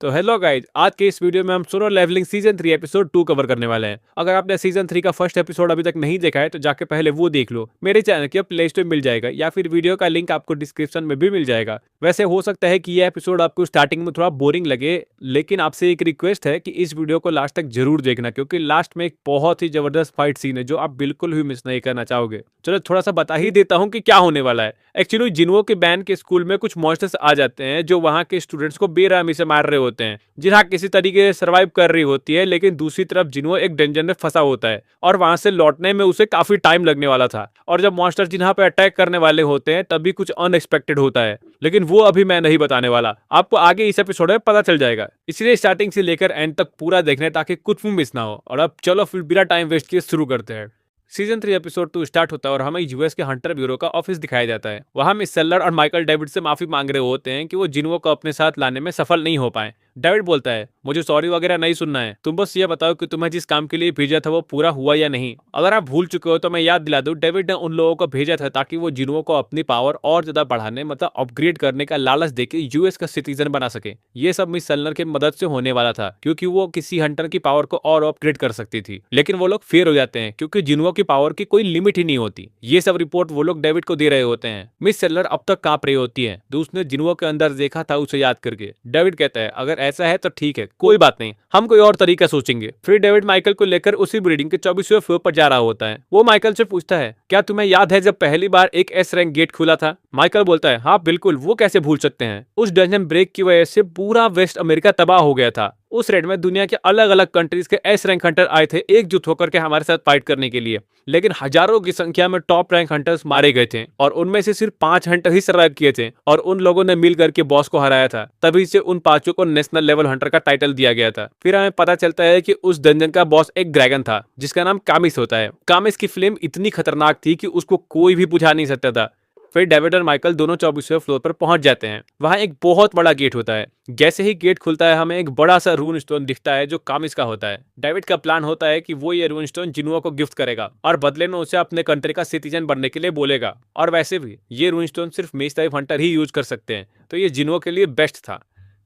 तो hello guys, आज के इस वीडियो में हम Solo Leveling season 3 episode 2 cover करने वाले हैं। अगर आपने सीजन 3 का फर्स्ट एपिसोड अभी तक नहीं देखा है तो जाके पहले वो देख लो। मेरे चैनल के प्ले स्टोर मिल जाएगा या फिर वीडियो का लिंक आपको डिस्क्रिप्शन में भी मिल जाएगा। वैसे हो सकता है कि ये एपिसोड आपको स्टार्टिंग में थोड़ा बोरिंग लगे, लेकिन आपसे एक रिक्वेस्ट है कि इस वीडियो को लास्ट तक जरूर देखना, क्योंकि लास्ट में एक बहुत ही जबरदस्त फाइट सीन है जो आप बिल्कुल भी मिस नहीं करना चाहोगे। चलो थोड़ा सा बता ही देता हूँ कि क्या होने वाला है। एक्चुअली जिन्हो के बैन के स्कूल में कुछ मॉन्स्टर्स आ जाते हैं जो वहाँ के स्टूडेंट्स को बेरहमी से मार रहे होते हैं। जिन्हा किसी तरीके से सर्वाइव कर रही होती है, लेकिन दूसरी तरफ जिन्हो एक डेंजर में फंसा होता है और वहां से लौटने में उसे काफी टाइम लगने वाला था। और जब मॉन्स्टर जिन्हा पे अटैक करने वाले होते हैं तभी कुछ अनएक्सपेक्टेड होता है, लेकिन वो अभी मैं नहीं बताने वाला, आपको आगे इस एपिसोड में पता चल जाएगा। इसलिए स्टार्टिंग से लेकर एंड तक पूरा देखने ताकि कुछ भी मिस ना हो। और अब चलो फिर बिना टाइम वेस्ट किए शुरू करते हैं। सीजन 3 एपिसोड 2 स्टार्ट होता है और हमें यूएस के हंटर ब्यूरो का ऑफिस दिखाया जाता है। वहां मिस सेलर और माइकल डेविड से माफी मांग रहे होते हैं कि वो जिन्हो को अपने साथ लाने में सफल नहीं हो पाए। डेविड बोलता है, मुझे सॉरी वगैरह नहीं सुनना है, तुम बस ये बताओ कि तुम्हें जिस काम के लिए भेजा था वो पूरा हुआ या नहीं। अगर आप भूल चुके हो तो मैं याद दिला दूं, डेविड ने उन लोगों को भेजा था ताकि वो जिन्हो को अपनी पावर और ज्यादा बढ़ाने, मतलब अपग्रेड करने का लालच देके यूएस का सिटीजन बना सके। ये सब मिस सेलर की मदद से होने वाला था, क्योंकि वो किसी हंटर की पावर को और अपग्रेड कर सकती थी। लेकिन वो लोग फेल हो जाते हैं क्योंकि जिन्हो की पावर की कोई लिमिट ही नहीं होती। ये सब रिपोर्ट वो लोग डेविड को दे रहे होते हैं। मिस सेलर अब तक कांप रही होती है, तो उसने जिन्हो के अंदर देखा था उसे याद करके। डेविड कहता है, अगर ऐसा है तो ठीक है, कोई बात नहीं, हम कोई और तरीका सोचेंगे। फिर डेविड माइकल को लेकर उसी बिल्डिंग के 24वें फ्लोर पर जा रहा होता है। वो माइकल से पूछता है, क्या तुम्हें याद है जब पहली बार एक एस रैंक गेट खुला था? माइकल बोलता है, हाँ बिल्कुल, वो कैसे भूल सकते हैं। उस डंजन ब्रेक की वजह से पूरा वेस्ट अमेरिका तबाह हो गया था। उस रेड में दुनिया के अलग अलग कंट्रीज के एस रैंक हंटर आए थे एकजुट होकर के हमारे साथ फाइट करने के लिए, लेकिन हजारों की संख्या में टॉप रैंक हंटर्स मारे गए थे और उनमें से सिर्फ 5 हंटर ही सर्वाइव किए थे और उन लोगों ने मिल करके बॉस को हराया था। तभी से उन 5 को नेशनल लेवल हंटर का टाइटल दिया गया था। फिर हमें पता चलता है कि उस डंजन का बॉस एक ड्रैगन था जिसका नाम कामिस होता है। कामिस की फ्लेम इतनी खतरनाक थी कि उसको कोई भी बुझा नहीं सकता था। फिर डेविड और माइकल दोनों 24वें फ्लोर पर पहुंच जाते हैं। वहां एक बहुत बड़ा गेट होता है। जैसे ही गेट खुलता है हमें एक बड़ा सा रून स्टोन दिखता है जो कामिस का होता है। डेविड का प्लान होता है कि वो ये रून स्टोन जिन्हो को गिफ्ट करेगा और बदले में उसे अपने कंट्री का सिटीजन बनने के लिए बोलेगा। और वैसे भी ये रून स्टोन सिर्फ मेज टाइप हंटर ही यूज कर सकते हैं, तो ये जिन्हो के लिए बेस्ट था।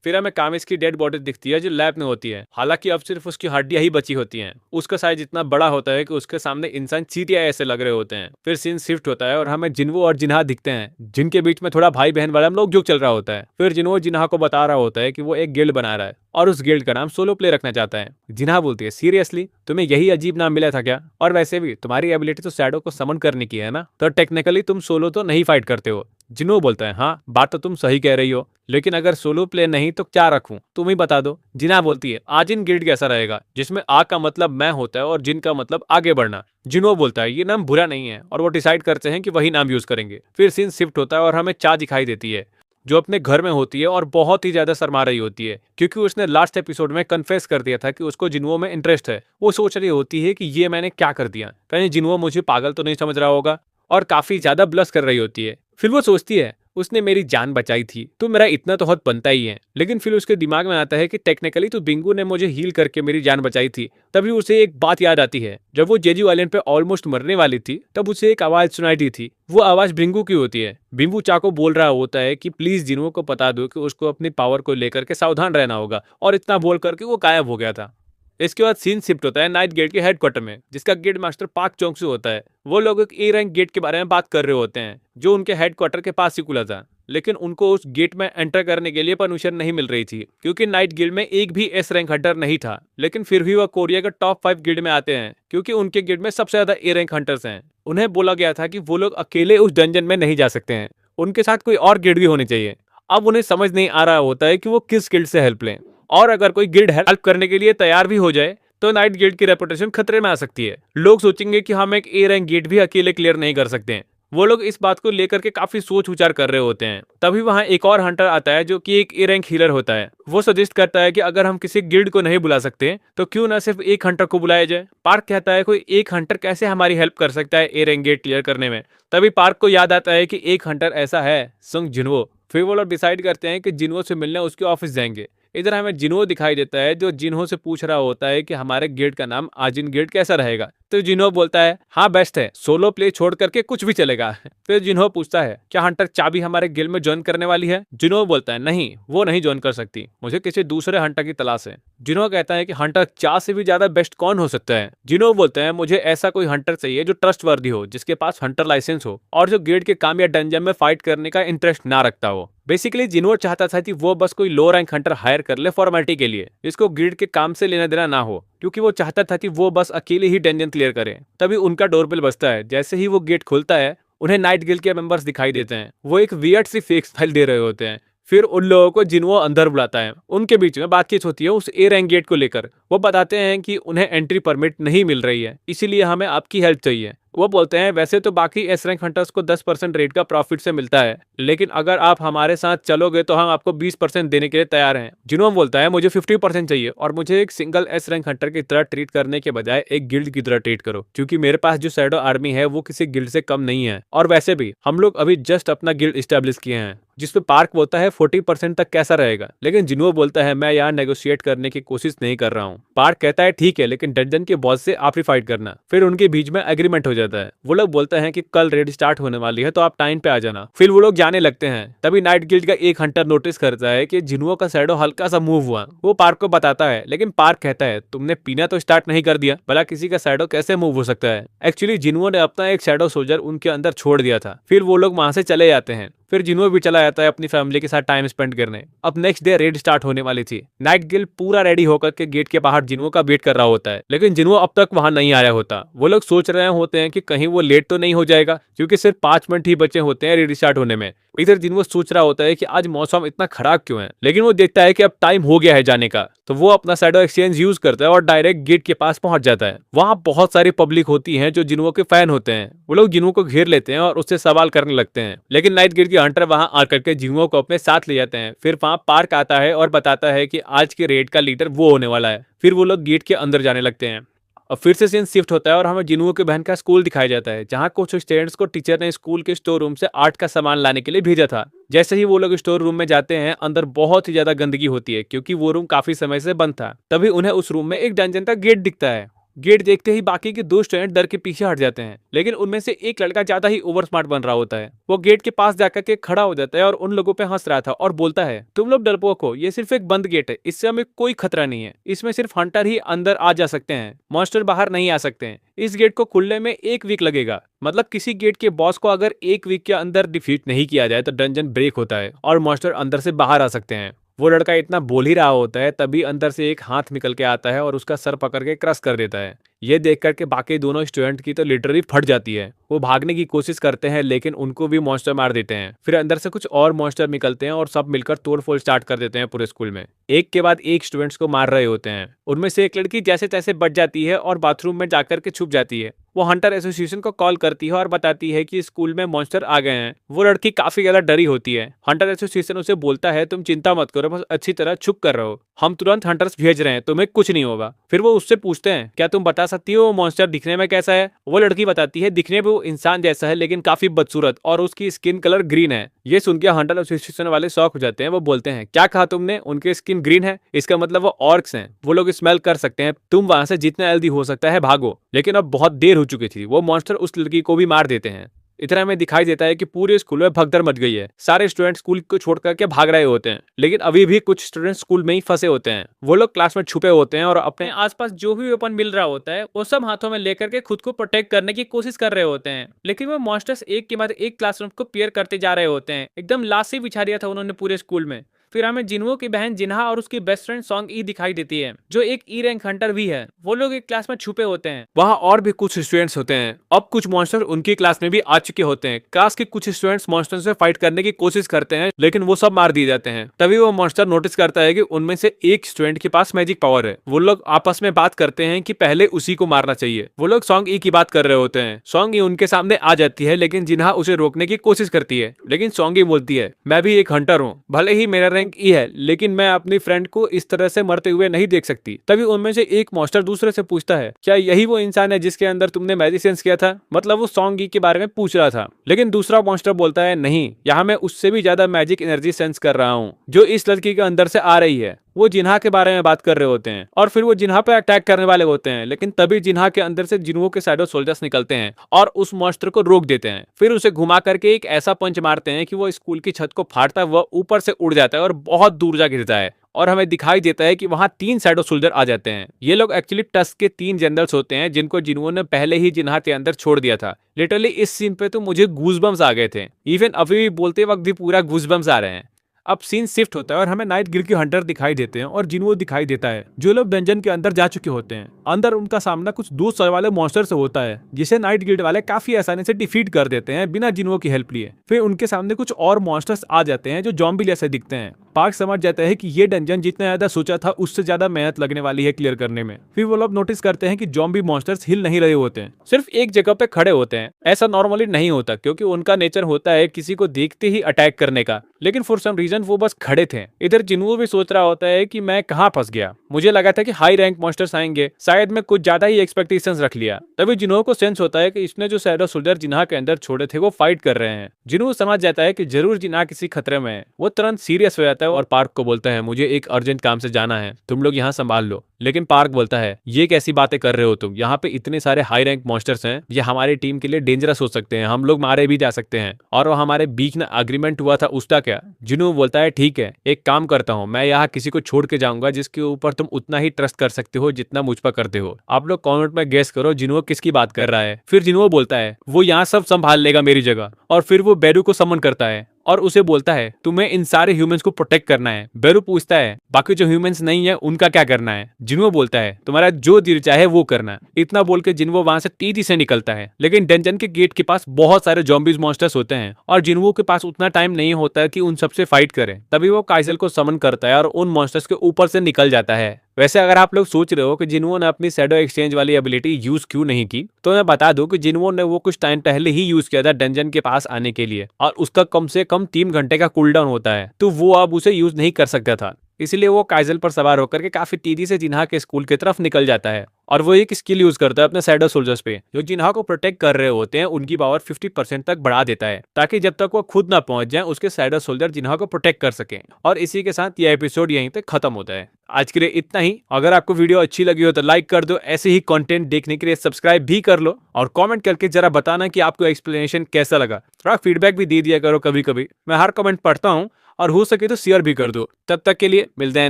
फिर हमें कामिस की डेड बॉडी दिखती है जो लैब में होती है। हालांकि अब सिर्फ उसकी हड्डियां ही बची होती हैं। उसका साइज इतना बड़ा होता है कि उसके सामने इंसान चींटियां ऐसे लग रहे होते हैं। फिर सीन शिफ्ट होता है और हमें जिन्हो और जिन्हा दिखते हैं, जिनके बीच में थोड़ा भाई बहन वाला लोग जो चल रहा होता है। फिर जिन्हो जिन्हा को बता रहा होता है कि वो एक गिल्ड बना रहा है और उस गिल्ड का नाम सोलो प्ले रखना चाहता है। जिन्हा बोलती है, सीरियसली तुम्हें यही अजीब नाम मिला था क्या? और वैसे भी तुम्हारी एबिलिटी तो शैडो को समन करने की है ना, तो टेक्निकली तुम सोलो तो नहीं फाइट करते हो। जिन्हो बोलता है, हाँ बात तो तुम सही कह रही हो, लेकिन अगर सोलो प्ले नहीं तो क्या रखूं, तुम ही बता दो। जिन्हा बोलती है, आजिन गिल्ड कैसा रहेगा, जिसमें आ का मतलब मैं होता है और जिन का मतलब आगे बढ़ना। जिन्हो बोलता है, ये नाम बुरा नहीं है, और वो डिसाइड करते हैं कि वही नाम यूज करेंगे। फिर सीन शिफ्ट होता है और हमें चा दिखाई देती है जो अपने घर में होती है और बहुत ही ज्यादा शर्मा रही होती है, क्योंकि उसने लास्ट एपिसोड में कन्फेस कर दिया था कि उसको जिन्हो में इंटरेस्ट है। वो सोच रही होती है कि ये मैंने क्या कर दिया, कहीं जिन्हो मुझे पागल तो नहीं समझ रहा होगा, और काफी ज्यादा ब्लश कर रही होती है। फिर वो सोचती है, उसने मेरी जान बचाई थी तो मेरा इतना तो हद बनता ही है। लेकिन फिर उसके दिमाग में आता है कि टेक्निकली तो बिंगू ने मुझे हील करके मेरी जान बचाई थी। तभी उसे एक बात याद आती है, जब वो जेजू आइलैंड पे ऑलमोस्ट मरने वाली थी तब उसे एक आवाज सुनाई दी थी। वो आवाज बिंगू की होती है। बिंगू चा को बोल रहा होता है कि प्लीज जिन्हो को बता दो कि उसको अपनी पावर को लेकर के सावधान रहना होगा, और इतना बोल करके वो गायब हो गया था। इसके बाद सीन शिफ्ट होता है नाइट गेट के हेडक्वार्टर में, जिसका गेट मास्टर पार्क चौंग से होता है। वो लोग एक ए रैंक गेट के बारे में बात कर रहे होते हैं जो उनके हेडक्वार्टर के पास ही खुला था, लेकिन उनको उस गेट में एंटर करने के लिए परमिशन नहीं मिल रही थी क्योंकि नाइट गिल्ड में एक भी एस रैंक हंटर नहीं था। लेकिन फिर भी वह कोरिया के टॉप 5 गिल्ड में आते हैं क्योंकि उनके गिल्ड में सबसे ज्यादा ए रैंक हंटर्स हैं। उन्हें बोला गया था कि वो लोग अकेले उस डंजन में नहीं जा सकते हैं, उनके साथ कोई और गिल्ड भी होनी चाहिए। अब उन्हें समझ नहीं आ रहा होता है कि वो किस गिल्ड से हेल्प लें, और अगर कोई गिल्ड हेल्प करने के लिए तैयार भी हो जाए तो नाइट गिल्ड की रेपुटेशन खतरे में आ सकती है। लोग सोचेंगे कि हम एक ए रैंक गेट भी अकेले क्लियर नहीं कर सकते हैं। वो लोग इस बात को लेकर के काफी सोच विचार कर रहे होते हैं। तभी वहां एक और हंटर आता है जो कि एक ए रैंक हीलर होता है। वो सजेस्ट करता है कि अगर हम किसी गिल्ड को नहीं बुला सकते तो क्यों ना सिर्फ एक हंटर को बुलाया जाए। पार्क कहता है, कोई एक हंटर कैसे हमारी हेल्प कर सकता है ए रैंक गेट क्लियर करने में। तभी पार्क को याद आता है कि एक हंटर ऐसा है, सुंग जिन्हो। फिर वो लोग डिसाइड करते हैं कि जिन्हो से मिलने उसके ऑफिस जाएंगे। इधर हमें जिन्हो दिखाई देता है जो जिन्हो से पूछ रहा होता है कि हमारे गिल्ड का नाम आजिन गिल्ड कैसा रहेगा। तो जिन्हो बोलता है हाँ बेस्ट है, सोलो प्ले छोड़ करके कुछ भी चलेगा। फिर जिन्हो पूछता है क्या हंटर चाबी हमारे गिल्ड में ज्वाइन करने वाली है। जिन्हो बोलता है नहीं, वो नहीं ज्वाइन कर सकती, मुझे किसी दूसरे हंटर की तलाश है। जिन्हो कहता है कि हंटर 4 से भी ज्यादा बेस्ट कौन हो सकता है। जिन्हो बोलते हैं मुझे ऐसा कोई हंटर चाहिए जो ट्रस्टवर्दी हो, जिसके पास हंटर लाइसेंस हो और जो गिल्ड के काम या डंजन में फाइट करने का इंटरेस्ट ना रखता हो। बेसिकली जिन्हो चाहता था कि वो बस कोई लो रैंक हंटर हायर कर ले फॉर्मेलिटी के लिए, इसको गिल्ड के काम से लेना देना ना हो, क्योंकि वो चाहता था कि वो बस अकेले ही डंजन क्लियर करे। तभी उनका डोरबेल बजता है। जैसे ही वो गेट खुलता है उन्हें नाइट गिल्ड के मेंबर्स दिखाई देते हैं। वो एक वियर्ड सी फेक स्माइल दे रहे होते हैं। फिर उन लोगों को जिन्हो अंदर बुलाता है। उनके बीच में बातचीत होती है उस ए रैंक गेट को लेकर। वो बताते हैं कि उन्हें एंट्री परमिट नहीं मिल रही है, इसीलिए हमें आपकी हेल्प चाहिए। वो बोलते हैं वैसे तो बाकी एस रैंक हंटर्स को 10% रेट का प्रॉफिट से मिलता है, लेकिन अगर आप हमारे साथ चलोगे तो हम आपको 20% देने के लिए तैयार हैं। जिन्हों बोलता है मुझे 50% चाहिए और मुझे एक सिंगल एस रैंक हंटर की तरह ट्रीट करने के बजाय एक गिल्ड की तरह ट्रीट करो, क्योंकि मेरे पास जो शैडो आर्मी है वो किसी गिल्ड से कम नहीं है। और वैसे भी हम लोग अभी जस्ट अपना गिल्ड स्टैब्लिश किए हैं। जिसपे पार्क बोलता है 40% तक कैसा रहेगा, लेकिन जिन्हो बोलता है मैं यहाँ नेगोशिएट करने की कोशिश नहीं कर रहा हूँ। पार्क कहता है ठीक है, लेकिन डंजन के बॉस से आप ही फाइट करना। फिर उनके बीच में एग्रीमेंट हो जाता है। वो लोग बोलते हैं कि कल रेड स्टार्ट होने वाली है तो आप टाइम पे आ जाना। फिर वो लोग जाने लगते हैं। तभी नाइट गिल्ड का एक हंटर नोटिस करता है कि जिन्हो का शैडो हल्का सा मूव हुआ। वो पार्क को बताता है, लेकिन पार्क कहता है तुमने पीना तो स्टार्ट नहीं कर दिया, भला किसी का शैडो कैसे मूव हो सकता है। एक्चुअली जिन्हो ने अपना एक शैडो सोल्जर उनके अंदर छोड़ दिया था। फिर वो लोग वहां से चले जाते हैं। फिर जिन्हो भी चला जाता है अपनी फैमिली के साथ टाइम स्पेंड करने। अब नेक्स्ट डे रेड स्टार्ट होने वाली थी। नाइट गिल्ड पूरा रेडी होकर के गेट के बाहर जिन्हो का वेट कर रहा होता है, लेकिन जिन्हो अब तक वहां नहीं आया होता। वो लोग सोच रहे होते हैं कि कहीं वो लेट तो नहीं हो जाएगा, क्योंकि सिर्फ 5 मिनट ही बचे होते हैं रेड स्टार्ट होने में। इधर जिन्हो सोच रहा होता है कि आज मौसम इतना खराब क्यों है, लेकिन वो देखता है कि अब टाइम हो गया है जाने का। तो वो अपना शैडो एक्सचेंज यूज करता है और डायरेक्ट गेट के पास पहुंच जाता है। वहां बहुत सारी पब्लिक होती है जो जिन्हो के फैन होते हैं। वो लोग जिन्हो को घेर लेते हैं और उससे सवाल करने लगते हैं, लेकिन नाइट गिल्ड के हंटर वहां आकर के जिन्हो को अपने साथ ले जाते हैं। फिर वहां पार्क आता है और बताता है कि आज के रेड का लीडर वो होने वाला है। फिर वो लोग गेट के अंदर जाने लगते हैं। और फिर से सीन शिफ्ट होता है और हमें जिन्हो की बहन का स्कूल दिखाया जाता है, जहां कुछ स्टूडेंट्स को टीचर ने स्कूल के स्टोर रूम से आर्ट का सामान लाने के लिए भेजा था। जैसे ही वो लोग स्टोर रूम में जाते हैं, अंदर बहुत ही ज्यादा गंदगी होती है, क्योंकि वो रूम काफी समय से बंद था। तभी उन्हें उस रूम में एक डंजन का गेट दिखता है। गेट देखते ही बाकी के 2 स्टूडेंट डर के पीछे हट जाते हैं, लेकिन उनमें से एक लड़का ज्यादा ही ओवर स्मार्ट बन रहा होता है। वो गेट के पास जाकर के खड़ा हो जाता है और उन लोगों पे हंस रहा था और बोलता है तुम लोग डरपोक हो, ये सिर्फ एक बंद गेट है, इससे हमें कोई खतरा नहीं है। इसमें सिर्फ हंटर ही अंदर आ जा सकते हैं, मॉन्स्टर बाहर नहीं आ सकते हैं। इस गेट को खुलने में 1 वीक लगेगा। मतलब किसी गेट के बॉस को अगर 1 वीक के अंदर डिफीट नहीं किया जाए तो डंजन ब्रेक होता है और मॉन्स्टर अंदर से बाहर आ सकते हैं। वो लड़का इतना बोल ही रहा होता है, तभी अंदर से एक हाथ निकल के आता है और उसका सर पकड़ के क्रश कर देता है। ये देख करके बाकी दोनों स्टूडेंट की तो लिटरली फट जाती है। वो भागने की कोशिश करते हैं, लेकिन उनको भी मॉन्स्टर मार देते हैं। फिर अंदर से कुछ और मॉन्स्टर निकलते हैं और सब मिलकर तोड़फोड़ स्टार्ट कर देते हैं पूरे स्कूल में। एक के बाद एक स्टूडेंट्स को मार रहे होते हैं। उनमें से एक लड़की जैसे तैसे बच जाती है और बाथरूम में जाकर के छुप जाती है। वो हंटर एसोसिएशन को कॉल करती है और बताती है कि स्कूल में मॉन्स्टर आ गए हैं। वो लड़की काफी ज्यादा डरी होती है। हंटर एसोसिएशन उसे बोलता है तुम चिंता मत करो, बस अच्छी तरह छुप कर रहो, हम तुरंत हंटर्स भेज रहे हैं, तुम्हें कुछ नहीं होगा। फिर वो उससे पूछते हैं क्या तुम बता सकती हो वो मॉन्स्टर दिखने में कैसा है। वो लड़की बताती है दिखने में वो इंसान जैसा है, लेकिन काफी बदसूरत और उसकी स्किन कलर ग्रीन है। ये सुन के हंटर एसोसिएशन वाले शॉक हो जाते हैं। वो बोलते हैं क्या कहा तुमने, उनकी स्किन ग्रीन है, इसका मतलब वो ऑर्क्स हैं, वो लोग स्मेल कर सकते हैं, तुम वहां से जितना जल्दी हो सकता है भागो। लेकिन अब बहुत देर हो चुकी थी। वो मॉन्स्टर उस लड़की को भी मार देते हैं। इतना हमें दिखाई देता है कि पूरे स्कूल में भगदड़ मच गई है। सारे स्टूडेंट स्कूल को छोड़ करके भाग रहे होते हैं, लेकिन अभी भी कुछ स्टूडेंट स्कूल में ही फंसे होते हैं। वो लोग क्लास में छुपे होते हैं और अपने आसपास जो भी वेपन मिल रहा होता है वो सब हाथों में लेकर के खुद को प्रोटेक्ट करने की कोशिश कर रहे होते हैं। लेकिन वो मॉन्स्टर्स एक के बाद एक क्लासरूम को पेयर करते जा रहे होते हैं। एकदम लाश ही बिछा दिया था उन्होंने पूरे स्कूल में। फिर हमें जिन्हो की बहन जिन्हा और उसकी बेस्ट फ्रेंड सॉन्ग ई दिखाई देती है, जो एक ई रैंक हंटर भी है। वो लोग एक क्लास में छुपे होते हैं। वहाँ और भी कुछ स्टूडेंट्स होते हैं। अब कुछ मॉन्स्टर उनकी क्लास में भी आ चुके होते हैं। क्लास के कुछ स्टूडेंट्स मॉन्स्टर से फाइट करने की कोशिश करते हैं, लेकिन वो सब मार दिए जाते हैं। तभी वो मॉन्स्टर नोटिस करता है कि उनमें से एक स्टूडेंट के पास मैजिक पावर है। वो लोग आपस में बात करते हैं कि पहले उसी को मारना चाहिए। वो लोग सॉन्ग ई की बात कर रहे होते हैं। सॉन्ग ई उनके सामने आ जाती है, लेकिन जिन्हा उसे रोकने की कोशिश करती है। लेकिन सॉन्ग ई बोलती है मैं भी एक हंटर हूँ, भले ही मेरा रैंक ई है, लेकिन मैं अपनी फ्रेंड को इस तरह से मरते हुए नहीं देख सकती। तभी उनमें से एक मॉन्स्टर दूसरे से पूछता है क्या यही वो इंसान है जिसके अंदर तुमने मैजिक सेंस किया था। मतलब वो सॉन्ग ई के बारे में पूछ रहा था। लेकिन दूसरा मॉन्स्टर बोलता है नहीं, यहाँ मैं उससे भी ज्यादा मैजिक एनर्जी सेंस कर रहा हूँ जो इस लड़की के अंदर से आ रही है। वो जिन्हा के बारे में बात कर रहे होते हैं और फिर वो जिन्हा पे अटैक करने वाले होते हैं, लेकिन तभी जिन्हा के अंदर से जिन्हों के शैडो सोल्जर्स निकलते हैं और उस मॉन्स्टर को रोक देते हैं। फिर उसे घुमा करके एक ऐसा पंच मारते हैं कि वो स्कूल की छत को फाड़ता है, वह ऊपर से उड़ जाता है और बहुत दूर जा गिरता है और हमें दिखाई देता है कि वहां 3 शैडो सोल्जर आ जाते हैं। ये लोग एक्चुअली टस्क के 3 जनरल्स होते हैं जिनको जिन्हों ने पहले ही जिन्हा के अंदर छोड़ दिया था। लिटरली इस सीन पे तो मुझे गूजबम्स आ गए थे, इवन अभी भी बोलते वक्त भी पूरा गूजबम्स आ रहे हैं। अब सीन शिफ्ट होता है और हमें नाइट गिल के हंटर दिखाई देते हैं और जिन्हों दिखाई देता है, जो लोग डंजन के अंदर जा चुके होते हैं। अंदर उनका सामना कुछ 2 सर वाले मॉन्स्टर से होता है जिसे नाइट गिल्ड वाले काफी आसानी से डिफीट कर देते हैं बिना जिन्हों की हेल्प लिए। फिर उनके सामने कुछ और मॉन्स्टर्स आ जाते हैं जो जॉम्बी जैसे दिखते हैं। पार्क समझ जाता है कि ये डंजन जितना ज्यादा सोचा था उससे ज्यादा मेहनत लगने वाली है क्लियर करने में। फिर वो लोग नोटिस करते हैं कि जॉम्बी मॉन्स्टर्स हिल नहीं रहे होते हैं, सिर्फ एक जगह पे खड़े होते हैं। ऐसा नॉर्मली नहीं होता क्योंकि उनका नेचर होता है किसी को देखते ही अटैक करने का, लेकिन फॉर सम रीजन वो बस खड़े थे। इधर जिन्हों भी सोच रहा होता है कि मैं कहाँ फंस गया, मुझे लगा था कि हाई रैंक मॉन्स्टर्स आएंगे, शायद मैं कुछ ज्यादा ही एक्सपेक्टेशंस रख लिया। तभी जिन्हों को सेंस होता है कि इसने जो शैडो सोल्जर जिन्हा के अंदर छोड़े थे वो फाइट कर रहे हैं। जिन्हों समझ जाता है कि जरूर जिन्हा किसी खतरे में है। वो तुरंत सीरियस हो जाता है और पार्क को बोलता है मुझे एक अर्जेंट काम से जाना है, तुम लोग यहाँ संभाल लो। लेकिन पार्क बोलता है ये कैसी बातें कर रहे हो तुम, यहाँ पे इतने सारे हाई रैंक मॉन्स्टर्स हैं, ये हमारी टीम के लिए डेंजरस हो सकते हैं, हम लोग मारे भी जा सकते हैं। और वो हमारे बीच में एग्रीमेंट हुआ था उसका क्या। जिन्हों बोलता है ठीक है, एक काम करता हूँ, मैं यहाँ किसी को छोड़ के जाऊंगा जिसके ऊपर तुम उतना ही ट्रस्ट कर सकते हो जितना मुझ पर करते हो। आप लोग कमेंट में गेस करो जिन्हों किसकी बात कर रहा है। फिर जिन्हों बोलता है वो यहाँ सब संभाल लेगा मेरी जगह, और फिर वो बेरू को समन करता है और उसे बोलता है तुम्हें इन सारे ह्यूमंस को प्रोटेक्ट करना है। बेरू पूछता है बाकी जो ह्यूमंस नहीं है उनका क्या करना है। जिन्हों बोलता है तुम्हारा जो दिल चाहे वो करना। इतना बोल के जिन्हों वहां से तेजी से निकलता है, लेकिन डंजन के गेट के पास बहुत सारे जॉम्बीज मॉन्स्टर्स होते हैं और जिन्हों के पास उतना टाइम नहीं होता है कि उन सबसे फाइट करे। तभी वो काइजल को समन करता है और उन मॉन्स्टर्स के ऊपर से निकल जाता है। वैसे अगर आप लोग सोच रहे हो कि जिन्हों ने अपनी शैडो एक्सचेंज वाली एबिलिटी यूज क्यों नहीं की, तो मैं बता दूं कि जिन्हों ने वो कुछ टाइम पहले ही यूज किया था डंजन के पास आने के लिए, और उसका कम से कम 3 घंटे का कूलडाउन होता है, तो वो अब उसे यूज नहीं कर सकता था। इसलिए वो काइजल पर सवार होकर के काफी तेजी से जिन्हा के स्कूल की तरफ निकल जाता है और वो एक स्किल यूज करता है अपने शैडो सोल्जर्स पे, जो जिन्हा को प्रोटेक्ट कर रहे होते हैं उनकी पावर 50% तक बढ़ा देता है, ताकि जब तक वो खुद ना पहुंच जाए उसके शैडो सोल्जर जिन्हा को प्रोटेक्ट कर सके। और इसी के साथ ये एपिसोड यहीं पे खत्म होता है। आज के लिए इतना ही। अगर आपको वीडियो अच्छी लगी हो तो लाइक कर दो, ऐसे ही कंटेंट देखने के लिए सब्सक्राइब भी कर लो और कमेंट करके जरा बताना कि आपको एक्सप्लेनेशन कैसा लगा। थोड़ा फीडबैक भी दे दिया करो, कभी कभी मैं हर कमेंट पढ़ता हूँ, और हो सके तो शेयर भी कर दो। तब तक के लिए मिलते हैं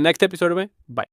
नेक्स्ट एपिसोड में। बाय।